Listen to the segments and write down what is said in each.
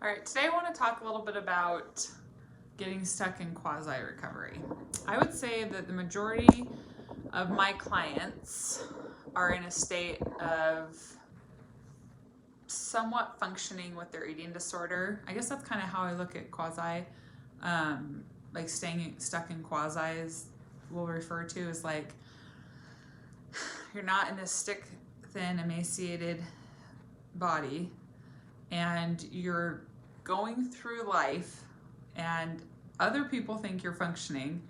All right, today I want to talk a little bit about getting stuck in quasi recovery. I would say that the majority of my clients are in a state of somewhat functioning with their eating disorder. I guess that's kind of how I look at quasi. Like staying stuck in quasi is we'll refer to as like you're not in a stick thin, emaciated body, and you're going through life and other people think you're functioning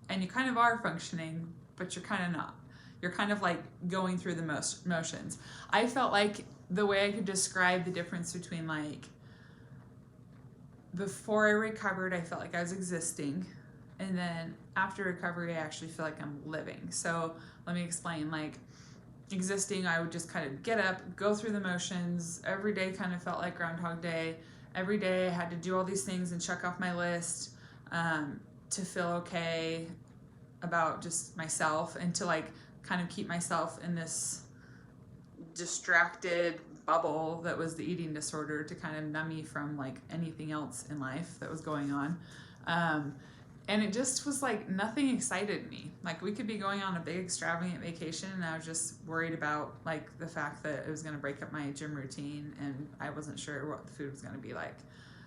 and you kind of are functioning, but you're kind of not. You're kind of like going through the motions. I felt like the way I could describe the difference between like before I recovered, I felt like I was existing. And then after recovery, I actually feel like I'm living. So let me explain. Like existing, I would just kind of get up, go through the motions. Every day kind of felt like Groundhog Day. Every day I had to do all these things and check off my list to feel okay about just myself and to like kind of keep myself in this distracted bubble that was the eating disorder to kind of numb me from like anything else in life that was going on. And it just was like nothing excited me. Like we could be going on a big extravagant vacation and I was just worried about like the fact that it was going to break up my gym routine and I wasn't sure what the food was going to be like.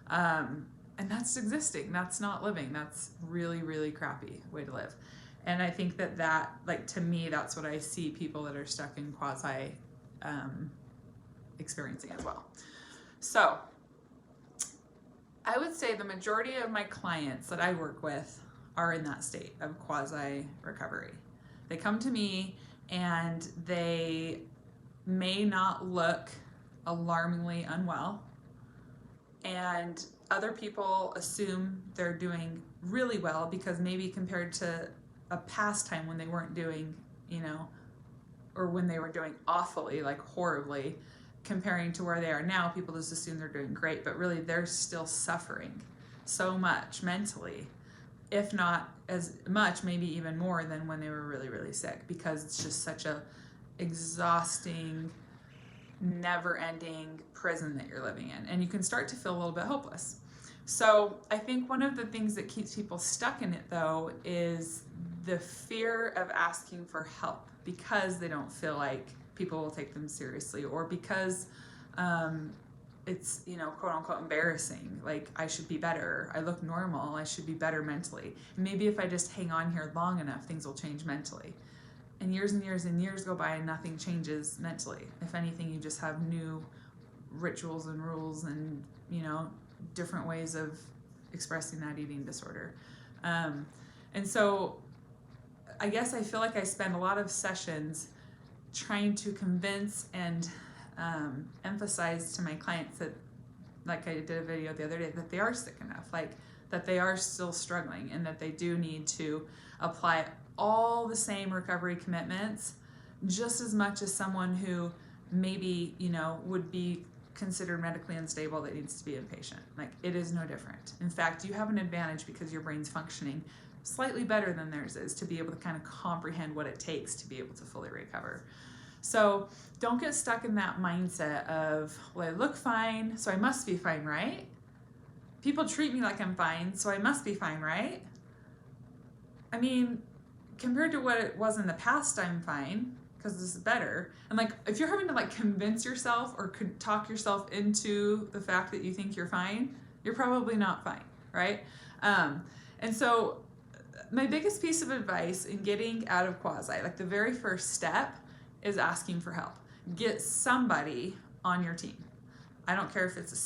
And that's existing. That's not living. That's really, really crappy way to live. And I think that like to me, that's what I see people that are stuck in quasi experiencing as well. So I would say the majority of my clients that I work with are in that state of quasi recovery. They come to me and they may not look alarmingly unwell, and other people assume they're doing really well because maybe compared to a past time when they weren't doing, or when they were doing awfully, like horribly, comparing to where they are now, people just assume they're doing great, but really they're still suffering so much mentally, if not as much, maybe even more than when they were really, really sick, because it's just such a exhausting, never-ending prison that you're living in, and you can start to feel a little bit hopeless. So I think one of the things that keeps people stuck in it, though, is the fear of asking for help because they don't feel like people will take them seriously, or because it's, quote unquote embarrassing. Like I should be better. I look normal. I should be better mentally. And maybe if I just hang on here long enough, things will change mentally. And years and years and years go by and nothing changes mentally. If anything, you just have new rituals and rules and, different ways of expressing that eating disorder. And so I guess I feel like I spend a lot of sessions trying to convince and emphasize to my clients that, like I did a video the other day, that they are sick enough, like that they are still struggling and that they do need to apply all the same recovery commitments just as much as someone who maybe, would be considered medically unstable that needs to be inpatient. Like it is no different. In fact, you have an advantage because your brain's functioning slightly better than theirs is to be able to kind of comprehend what it takes to be able to fully recover. So don't get stuck in that mindset of, well, I look fine, so I must be fine, right? People treat me like I'm fine, so I must be fine, right? I mean, compared to what it was in the past, I'm fine because this is better. And like, if you're having to like convince yourself or could talk yourself into the fact that you think you're fine, you're probably not fine, right? And so my biggest piece of advice in getting out of quasi, like the very first step, is asking for help. Get somebody on your team. I don't care if it's a